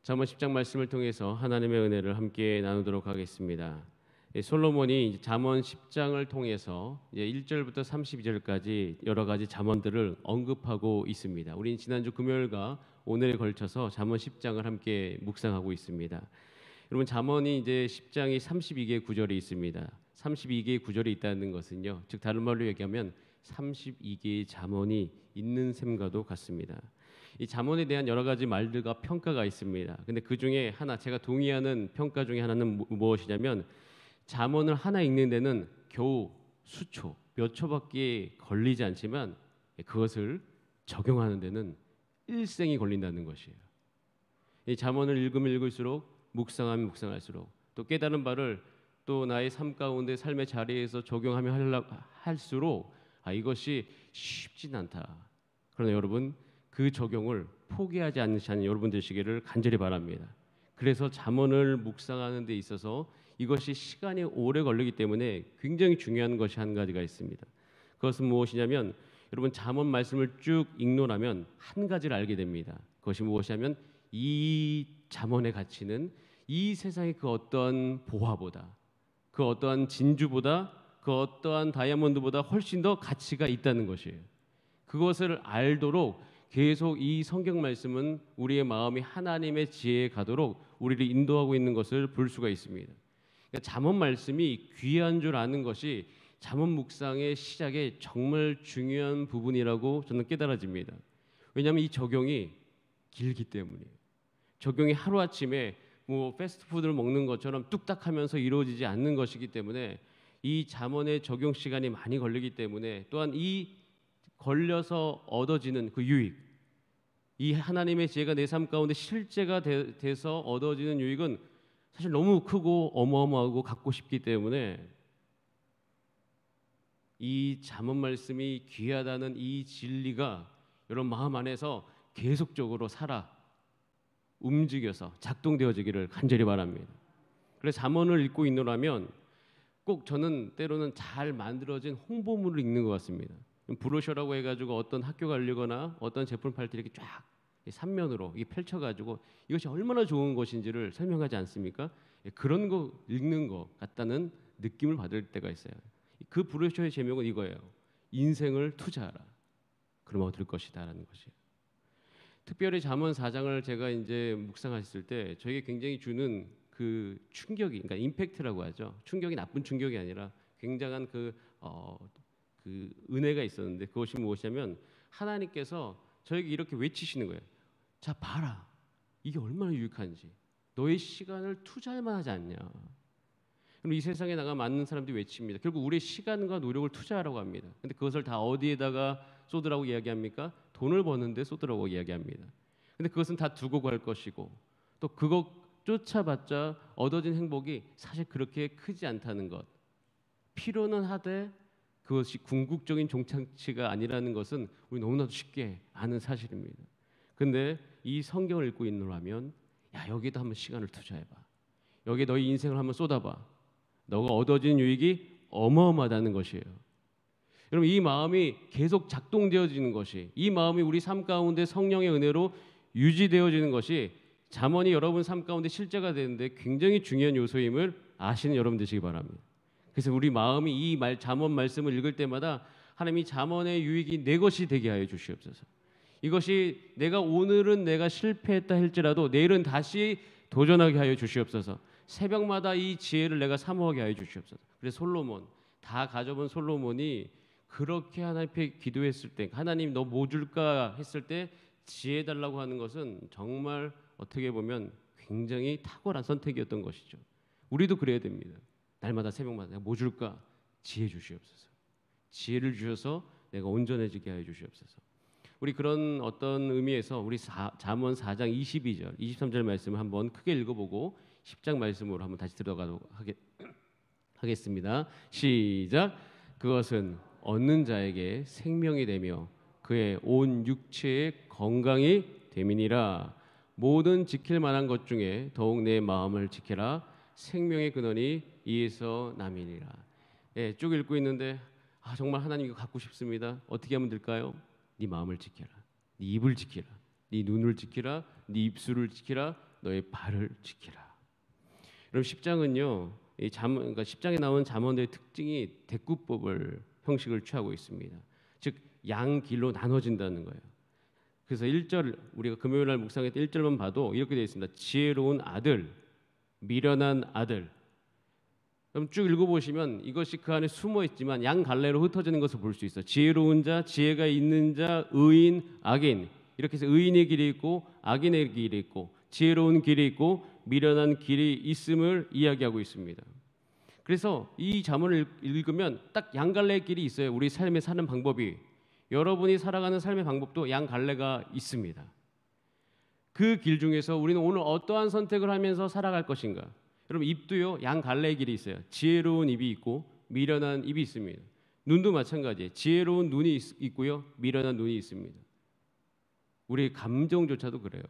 잠언 10장 말씀을 통해서 하나님의 은혜를 함께 나누도록 하겠습니다. 솔로몬이 잠언 10장을 통해서 1절부터 32절까지 여러 가지 잠언들을 언급하고 있습니다. 우리는 지난주 금요일과 오늘에 걸쳐서 잠언 10장을 함께 묵상하고 있습니다. 여러분, 잠언이 이제 10장이 32개의 구절이 있습니다. 32개의 구절이 있다는 것은요, 즉 다른 말로 얘기하면 32개의 잠언이 있는 셈과도 같습니다. 이 잠언에 대한 여러 가지 말들과 평가가 있습니다. 근데 그 중에 하나, 제가 동의하는 평가 중에 하나는 무엇이냐면, 잠언을 하나 읽는 데는 겨우 수초, 몇 초밖에 걸리지 않지만 그것을 적용하는 데는 일생이 걸린다는 것이에요. 이 잠언을 읽으면 읽을수록, 묵상하면 묵상할수록, 또 깨달은 바를 또 나의 삶 가운데 삶의 자리에서 적용하며 할수록 이것이 쉽진 않다. 그러나 여러분, 그 적용을 포기하지 않으시는 여러분 되시기를 간절히 바랍니다. 그래서 잠언을 묵상하는 데 있어서 이것이 시간이 오래 걸리기 때문에 굉장히 중요한 것이 한 가지가 있습니다. 그것은 무엇이냐면, 여러분, 잠언 말씀을 쭉 읽노라면 한 가지를 알게 됩니다. 그것이 무엇이냐면, 이 잠언의 가치는 이 세상의 그 어떠한 보화보다, 그 어떠한 진주보다, 그 어떠한 다이아몬드보다 훨씬 더 가치가 있다는 것이에요. 그것을 알도록 계속 이 성경 말씀은 우리의 마음이 하나님의 지혜에 가도록 우리를 인도하고 있는 것을 볼 수가 있습니다. 그러니까 잠언 말씀이 귀한 줄 아는 것이 잠언 묵상의 시작에 정말 중요한 부분이라고 저는 깨달아집니다. 왜냐하면 이 적용이 길기 때문이에요. 적용이 하루아침에 패스트푸드를 먹는 것처럼 뚝딱하면서 이루어지지 않는 것이기 때문에 이 잠언의 적용 시간이 많이 걸리기 때문에, 또한 이 걸려서 얻어지는 그 유익, 이 하나님의 지혜가 내 삶 가운데 실제가 돼서 얻어지는 유익은 사실 너무 크고 어마어마하고 갖고 싶기 때문에 이 잠언 말씀이 귀하다는 이 진리가 여러분 마음 안에서 계속적으로 살아 움직여서 작동되어지기를 간절히 바랍니다. 그래서 잠언을 읽고 있노라면 꼭 저는 때로는 잘 만들어진 홍보물을 읽는 것 같습니다. 브로셔라고 해가지고 어떤 학교 가려거나 어떤 제품 팔 때 이렇게 쫙 3면으로 이게 펼쳐가지고 이것이 얼마나 좋은 것인지를 설명하지 않습니까? 그런 거 읽는 것 같다는 느낌을 받을 때가 있어요. 그 브로셔의 제목은 이거예요. 인생을 투자하라. 그러면 얻을 것이다라는 것이에요. 특별히 잠언 4장을 제가 이제 묵상했을 때 저에게 굉장히 주는 그 충격이, 그러니까 임팩트라고 하죠. 충격이 나쁜 충격이 아니라 굉장한 그 은혜가 있었는데, 그것이 무엇이냐면 하나님께서 저에게 이렇게 외치시는 거예요. 자, 봐라. 이게 얼마나 유익한지. 너의 시간을 투자할 만하지 않냐. 그럼 이 세상에 나가 많은 사람들이 외칩니다. 결국 우리의 시간과 노력을 투자하라고 합니다. 근데 그것을 다 어디에다가 쏟으라고 이야기합니까? 돈을 버는데 쏟으라고 이야기합니다. 근데 그것은 다 두고 갈 것이고, 또 그것 쫓아봤자 얻어진 행복이 사실 그렇게 크지 않다는 것. 필요는 하되 그것이 궁극적인 종착지가 아니라는 것은 우리 너무나도 쉽게 아는 사실입니다. 근데 이 성경을 읽고 있노라면, 야, 여기도 한번 시간을 투자해봐. 여기 너희 인생을 한번 쏟아봐. 너가 얻어진 유익이 어마어마하다는 것이에요. 여러분, 이 마음이 계속 작동되어지는 것이, 이 마음이 우리 삶 가운데 성령의 은혜로 유지되어지는 것이 잠언이 여러분 삶 가운데 실제가 되는데 굉장히 중요한 요소임을 아시는 여러분 되시기 바랍니다. 그래서 우리 마음이 이 잠언 말씀을 읽을 때마다 하나님이 잠언의 유익이 내 것이 되게 하여 주시옵소서. 이것이 오늘은 내가 실패했다 할지라도 내일은 다시 도전하게 하여 주시옵소서. 새벽마다 이 지혜를 내가 사모하게 하여 주시옵소서. 그래서 솔로몬, 다 가져본 솔로몬이 그렇게 하나님 앞에 기도했을 때, 하나님 너 뭐 줄까 했을 때 지혜 달라고 하는 것은 정말 어떻게 보면 굉장히 탁월한 선택이었던 것이죠. 우리도 그래야 됩니다. 날마다 새벽마다 내가 뭐 줄까? 지혜 주시옵소서. 지혜를 주셔서 내가 온전해지게 하여 주시옵소서. 우리 그런 어떤 의미에서 우리 잠언 4장 22절, 23절 말씀을 한번 크게 읽어보고 10장 말씀으로 한번 다시 들어가도록 하겠습니다. 시작. 그것은 얻는 자에게 생명이 되며 그의 온 육체의 건강이 됨이니라. 모든 지킬 만한 것 중에 더욱 내 마음을 지켜라. 생명의 근원이 이에서 남이니라. 쭉 읽고 있는데 정말 하나님 이거 갖고 싶습니다. 어떻게 하면 될까요? 네 마음을 지켜라. 네 입을 지켜라. 네 눈을 지켜라. 네 입술을 지켜라. 너의 발을 지키라. 여러분 10장은요, 그러니까 10장에 나오는 잠언들의 특징이 대꾸법을 형식을 취하고 있습니다. 즉 양길로 나눠진다는 거예요. 그래서 1절 우리가 금요일 날 묵상했던 1절만 봐도 이렇게 되어 있습니다. 지혜로운 아들, 미련한 아들. 그럼 쭉 읽어보시면 이것이 그 안에 숨어 있지만 양 갈래로 흩어지는 것을 볼 수 있어요. 지혜로운 자, 지혜가 있는 자, 의인, 악인. 이렇게 해서 의인의 길이 있고 악인의 길이 있고 지혜로운 길이 있고 미련한 길이 있음을 이야기하고 있습니다. 그래서 이 잠언을 읽으면 딱 양갈래의 길이 있어요. 우리 삶에 사는 방법이. 여러분이 살아가는 삶의 방법도 양갈래가 있습니다. 그 길 중에서 우리는 오늘 어떠한 선택을 하면서 살아갈 것인가. 여러분 입도요, 양갈래의 길이 있어요. 지혜로운 입이 있고 미련한 입이 있습니다. 눈도 마찬가지예요. 지혜로운 눈이 있고요, 미련한 눈이 있습니다. 우리의 감정조차도 그래요.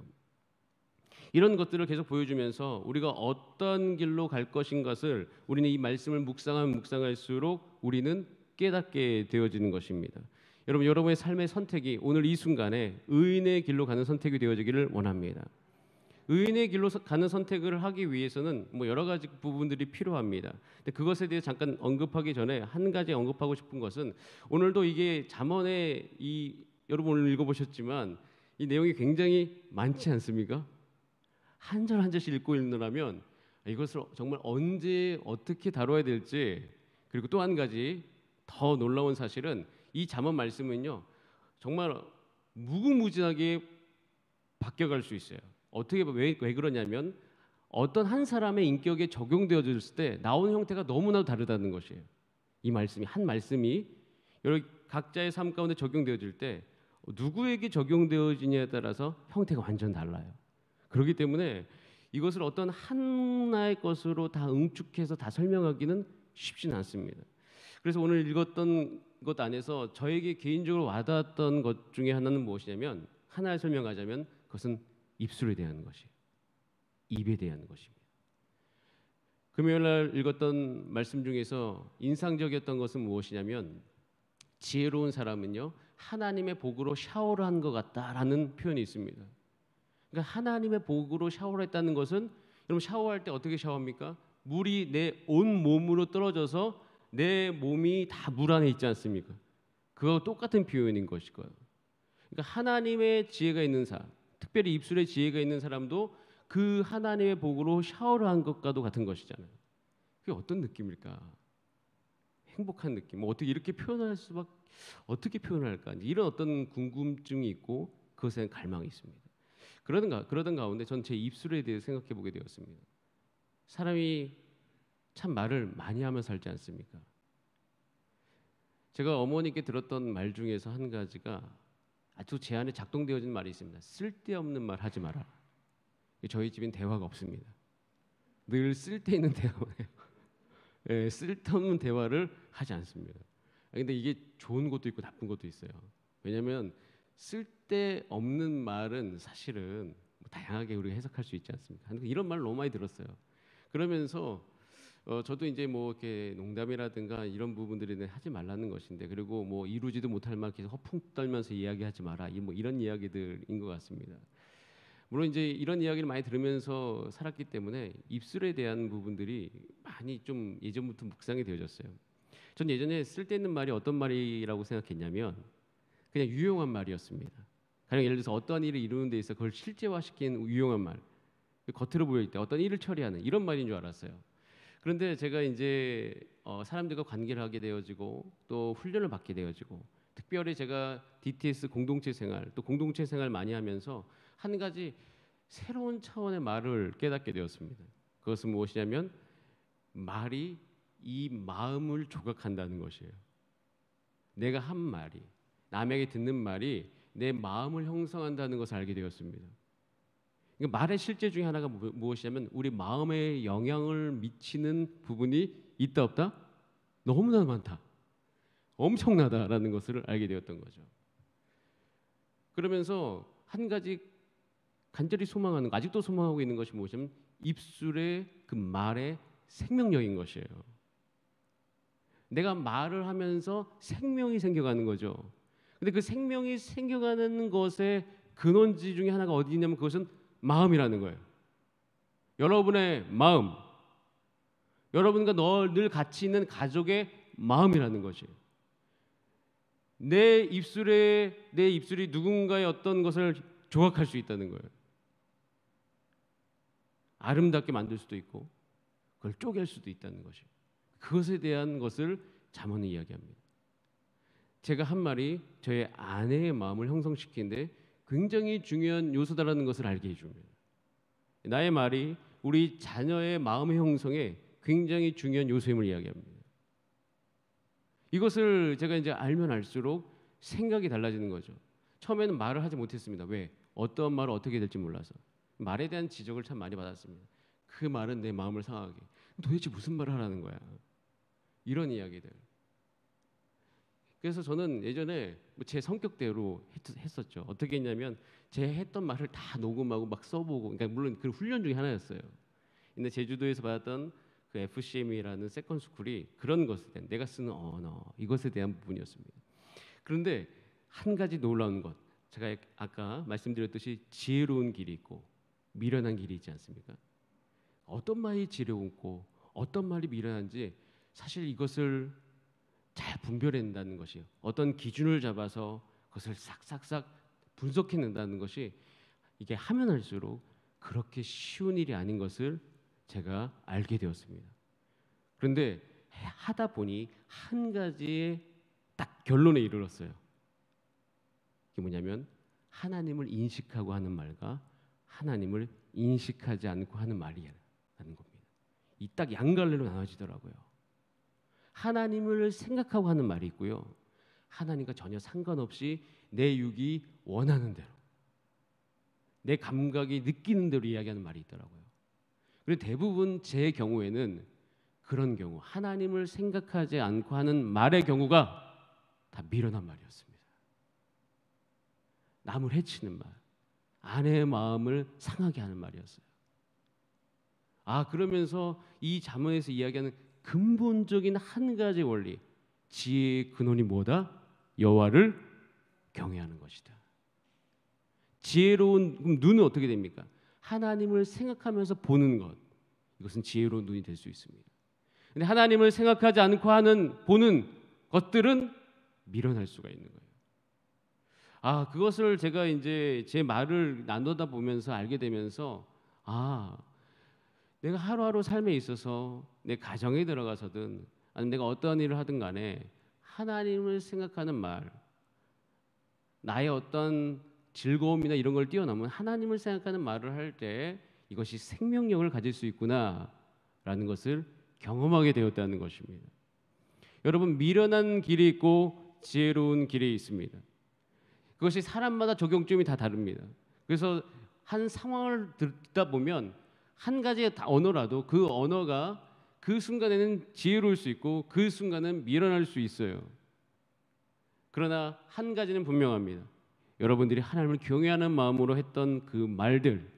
이런 것들을 계속 보여주면서 우리가 어떤 길로 갈 것인 것을 우리는 이 말씀을 묵상하면 묵상할수록 우리는 깨닫게 되어지는 것입니다. 여러분의 삶의 선택이 오늘 이 순간에 의인의 길로 가는 선택이 되어지기를 원합니다. 의인의 길로 가는 선택을 하기 위해서는 여러 가지 부분들이 필요합니다. 근데 그것에 대해 잠깐 언급하기 전에 한 가지 언급하고 싶은 것은 오늘도 이게 잠언에 여러분 오늘 읽어보셨지만 이 내용이 굉장히 많지 않습니까? 한 절 한 절씩 읽고 읽느라면 이것을 정말 언제 어떻게 다뤄야 될지, 그리고 또 한 가지 더 놀라운 사실은 이 잠언 말씀은요 정말 무궁무진하게 바뀌어갈 수 있어요. 어떻게 왜 그러냐면 어떤 한 사람의 인격에 적용되어졌을 때 나오는 형태가 너무나도 다르다는 것이에요. 이 말씀이 한 말씀이 여러 각자의 삶 가운데 적용되어질 때 누구에게 적용되어지냐에 따라서 형태가 완전 달라요. 그렇기 때문에 이것을 어떤 하나의 것으로 다 응축해서 다 설명하기는 쉽지는 않습니다. 그래서 오늘 읽었던 것 안에서 저에게 개인적으로 와닿았던 것 중에 하나는 무엇이냐면, 하나를 설명하자면 그것은 입술에 대한 것이에요. 입에 대한 것입니다. 금요일 날 읽었던 말씀 중에서 인상적이었던 것은 무엇이냐면, 지혜로운 사람은요 하나님의 복으로 샤워를 한 것 같다라는 표현이 있습니다. 그러니까 하나님의 복으로 샤워를 했다는 것은, 여러분 샤워할 때 어떻게 샤워합니까? 물이 내 온 몸으로 떨어져서 내 몸이 다 물 안에 있지 않습니까? 그거와 똑같은 표현인 것일 거예요. 그러니까 하나님의 지혜가 있는 사람, 특별히 입술에 지혜가 있는 사람도 그 하나님의 복으로 샤워를 한 것과도 같은 것이잖아요. 그게 어떤 느낌일까? 행복한 느낌. 어떻게 이렇게 표현할 수밖에, 어떻게 표현할까? 이런 어떤 궁금증이 있고 그것에 대한 갈망이 있습니다. 그러던 가운데 전 제 입술에 대해 생각해 보게 되었습니다. 사람이 참 말을 많이 하면 살지 않습니까? 제가 어머니께 들었던 말 중에서 한 가지가 아주 제 안에 작동되어진 말이 있습니다. 쓸데없는 말 하지 마라. 저희 집엔 대화가 없습니다. 늘 쓸데있는 대화만 해요. 예, 쓸데없는 대화를 하지 않습니다. 근데 이게 좋은 것도 있고 나쁜 것도 있어요. 왜냐하면 쓸데없는 말은 사실은 다양하게 우리가 해석할 수 있지 않습니까? 이런 말 너무 많이 들었어요. 그러면서 저도 이제 이렇게 농담이라든가 이런 부분들은 하지 말라는 것인데, 그리고 이루지도 못할 말 계속 허풍 떨면서 이야기하지 마라. 이런 이야기들인 것 같습니다. 물론 이제 이런 이야기를 많이 들으면서 살았기 때문에 입술에 대한 부분들이 많이 좀 예전부터 묵상이 되어졌어요. 전 예전에 쓸데있는 말이 어떤 말이라고 생각했냐면 그냥 유용한 말이었습니다. 가령 예를 들어서 어떤 일을 이루는 데 있어서 그걸 실제화시킨 유용한 말, 겉으로 보일 때 어떤 일을 처리하는 이런 말인 줄 알았어요. 그런데 제가 이제 사람들과 관계를 하게 되어지고 또 훈련을 받게 되어지고, 특별히 제가 DTS 공동체 생활 많이 하면서 한 가지 새로운 차원의 말을 깨닫게 되었습니다. 그것은 무엇이냐면 말이 이 마음을 조각한다는 것이에요. 내가 한 말이, 남에게 듣는 말이 내 마음을 형성한다는 것을 알게 되었습니다. 그러니까 말의 실제 중에 하나가 무엇이냐면 우리 마음에 영향을 미치는 부분이 있다 없다? 너무나 많다. 엄청나다라는 것을 알게 되었던 거죠. 그러면서 한 가지 간절히 소망하는 거, 아직도 소망하고 있는 것이 무엇이냐면 입술의 그 말의 생명력인 것이에요. 내가 말을 하면서 생명이 생겨가는 거죠. 근데 그 생명이 생겨가는 것의 근원지 중에 하나가 어디냐면 그것은 마음이라는 거예요. 여러분의 마음, 여러분과 늘 같이 있는 가족의 마음이라는 것이에요. 내 입술이 누군가의 어떤 것을 조각할 수 있다는 거예요. 아름답게 만들 수도 있고 그걸 쪼갤 수도 있다는 것이에요. 그것에 대한 것을 잠언은 이야기합니다. 제가 한 말이 저의 아내의 마음을 형성시키는데 굉장히 중요한 요소다라는 것을 알게 해줍니다. 나의 말이 우리 자녀의 마음의 형성에 굉장히 중요한 요소임을 이야기합니다. 이것을 제가 이제 알면 알수록 생각이 달라지는 거죠. 처음에는 말을 하지 못했습니다. 왜? 어떤 말을 어떻게 될지 몰라서. 말에 대한 지적을 참 많이 받았습니다. 그 말은 내 마음을 상하게. 도대체 무슨 말을 하라는 거야? 이런 이야기들. 그래서 저는 예전에 제 성격대로 했었죠. 어떻게 했냐면 제 했던 말을 다 녹음하고 막 써보고, 그러니까 물론 그 훈련 중에 하나였어요. 근데 제주도에서 받았던 그 FCM이라는 세컨 스쿨이 그런 것에 대한 내가 쓰는 언어 이것에 대한 부분이었습니다. 그런데 한 가지 놀라운 것, 제가 아까 말씀드렸듯이 지혜로운 길이 있고 미련한 길이 있지 않습니까? 어떤 말이 지혜롭고 어떤 말이 미련한지 사실 이것을 잘 분별해낸다는 것이요. 어떤 기준을 잡아서 그것을 싹싹싹 분석해낸다는 것이 이게 하면 할수록 그렇게 쉬운 일이 아닌 것을 제가 알게 되었습니다. 그런데 하다 보니 한 가지의 딱 결론에 이르렀어요. 그게 뭐냐면 하나님을 인식하고 하는 말과 하나님을 인식하지 않고 하는 말이라는 겁니다. 이 딱 양갈래로 나눠지더라고요. 하나님을 생각하고 하는 말이 있고요. 하나님과 전혀 상관없이 내 육이 원하는 대로, 내 감각이 느끼는 대로 이야기하는 말이 있더라고요. 그리고 대부분 제 경우에는 그런 경우, 하나님을 생각하지 않고 하는 말의 경우가 다 미련한 말이었습니다. 남을 해치는 말, 아내의 마음을 상하게 하는 말이었어요. 그러면서 이 잠언에서 이야기하는 근본적인 한 가지 원리, 지혜의 근원이 뭐다? 여호와를 경외하는 것이다. 지혜로운 눈은 어떻게 됩니까? 하나님을 생각하면서 보는 것, 이것은 지혜로운 눈이 될 수 있습니다. 근데 하나님을 생각하지 않고 보는 것들은 미련할 수가 있는 거예요. 그것을 제가 이제 제 말을 나누다 보면서 알게 되면서 내가 하루하루 삶에 있어서 내 가정에 들어가서든 아니면 내가 어떠한 일을 하든 간에 하나님을 생각하는 말, 나의 어떤 즐거움이나 이런 걸 뛰어넘은 하나님을 생각하는 말을 할 때 이것이 생명력을 가질 수 있구나라는 것을 경험하게 되었다는 것입니다. 여러분, 미련한 길이 있고 지혜로운 길이 있습니다. 그것이 사람마다 적용점이 다 다릅니다. 그래서 한 상황을 듣다 보면 한 가지의 언어라도 그 언어가 그 순간에는 지혜로울 수 있고 그 순간은 미련할 수 있어요. 그러나 한 가지는 분명합니다. 여러분들이 하나님을 경외하는 마음으로 했던 그 말들은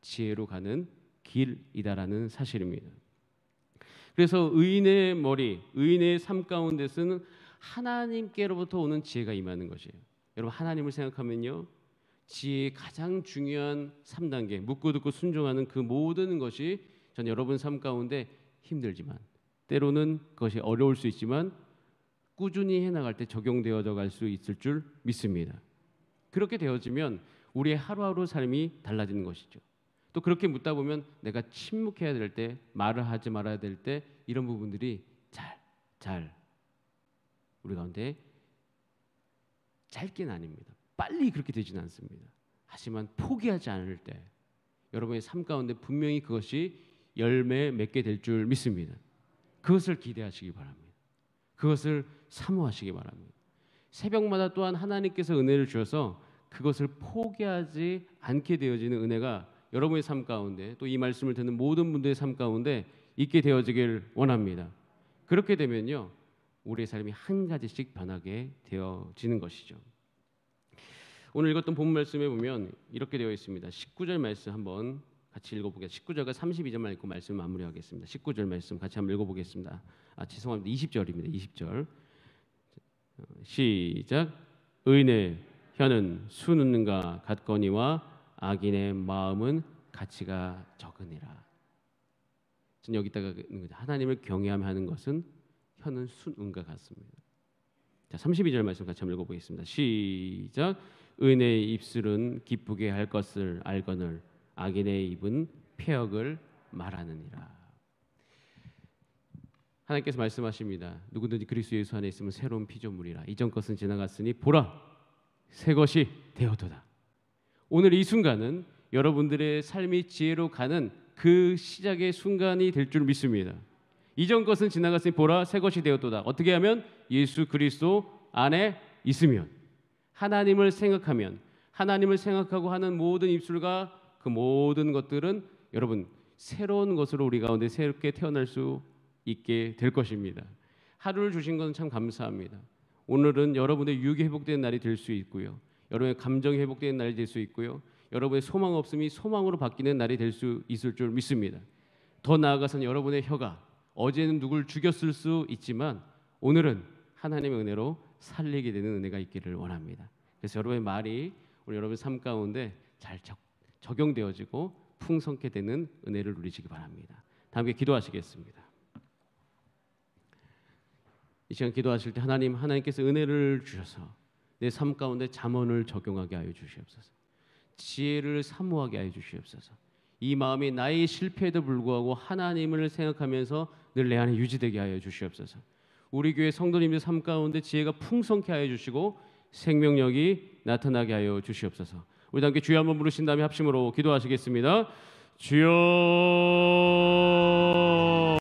지혜로 가는 길이다라는 사실입니다. 그래서 의인의 머리, 의인의 삶 가운데서는 하나님께로부터 오는 지혜가 임하는 것이에요. 여러분, 하나님을 생각하면요, 지혜의 가장 중요한 3단계, 묻고 듣고 순종하는 그 모든 것이 전 여러분 삶 가운데 힘들지만, 때로는 그것이 어려울 수 있지만 꾸준히 해나갈 때 적용되어져 갈 수 있을 줄 믿습니다. 그렇게 되어지면 우리의 하루하루 삶이 달라지는 것이죠. 또 그렇게 묻다 보면 내가 침묵해야 될 때, 말을 하지 말아야 될 때 이런 부분들이 잘 우리 가운데 짧게는 아닙니다. 빨리 그렇게 되지는 않습니다. 하지만 포기하지 않을 때 여러분의 삶 가운데 분명히 그것이 열매 맺게 될 줄 믿습니다. 그것을 기대하시기 바랍니다. 그것을 사모하시기 바랍니다. 새벽마다 또한 하나님께서 은혜를 주셔서 그것을 포기하지 않게 되어지는 은혜가 여러분의 삶 가운데, 또 이 말씀을 듣는 모든 분들의 삶 가운데 있게 되어지길 원합니다. 그렇게 되면요, 우리의 삶이 한 가지씩 변하게 되어지는 것이죠. 오늘 읽었던 본문 말씀에 보면 이렇게 되어 있습니다. 19절 말씀 한번 같이 읽어보겠습니다. 19절과 32절만 읽고 말씀 마무리하겠습니다. 19절 말씀 같이 한번 읽어보겠습니다. 죄송합니다. 20절입니다. 20절 시작. 의인의 혀는 수놓는가 같거니와 악인의 마음은 가치가 적으니라. 전 여기다가 하나님을 경외하며 하는 것은 혀는 순은과 같습니다. 자, 32절 말씀 같이 한번 읽어보겠습니다. 시작. 은혜의 입술은 기쁘게 할 것을 알거늘 악인의 입은 폐역을 말하느니라. 하나님께서 말씀하십니다. 누구든지 그리스도 예수 안에 있으면 새로운 피조물이라. 이전 것은 지나갔으니 보라 새 것이 되었도다. 오늘 이 순간은 여러분들의 삶이 지혜로 가는 그 시작의 순간이 될 줄 믿습니다. 이전 것은 지나갔으니 보라 새 것이 되었도다. 어떻게 하면? 예수 그리스도 안에 있으면, 하나님을 생각하면, 하나님을 생각하고 하는 모든 입술과 그 모든 것들은 여러분 새로운 것으로 우리 가운데 새롭게 태어날 수 있게 될 것입니다. 하루를 주신 것은 참 감사합니다. 오늘은 여러분의 육이 회복되는 날이 될 수 있고요, 여러분의 감정이 회복되는 날이 될 수 있고요, 여러분의 소망 없음이 소망으로 바뀌는 날이 될 수 있을 줄 믿습니다. 더 나아가서는 여러분의 혀가 어제는 누굴 죽였을 수 있지만 오늘은 하나님의 은혜로 살리게 되는 은혜가 있기를 원합니다. 그래서 여러분의 말이 우리 여러분 삶 가운데 잘 적용되어지고 풍성케 되는 은혜를 누리시기 바랍니다. 다 함께 기도하시겠습니다. 이 시간 기도하실 때 하나님께서 은혜를 주셔서 내 삶 가운데 잠언을 적용하게 하여 주시옵소서. 지혜를 사모하게 하여 주시옵소서. 이 마음이 나의 실패에도 불구하고 하나님을 생각하면서 늘 내 안에 유지되게 하여 주시옵소서. 우리 교회 성도님들 삶 가운데 지혜가 풍성케 하여 주시고 생명력이 나타나게 하여 주시옵소서. 우리 다 함께 주여 한번 부르신 다음에 합심으로 기도하시겠습니다. 주여.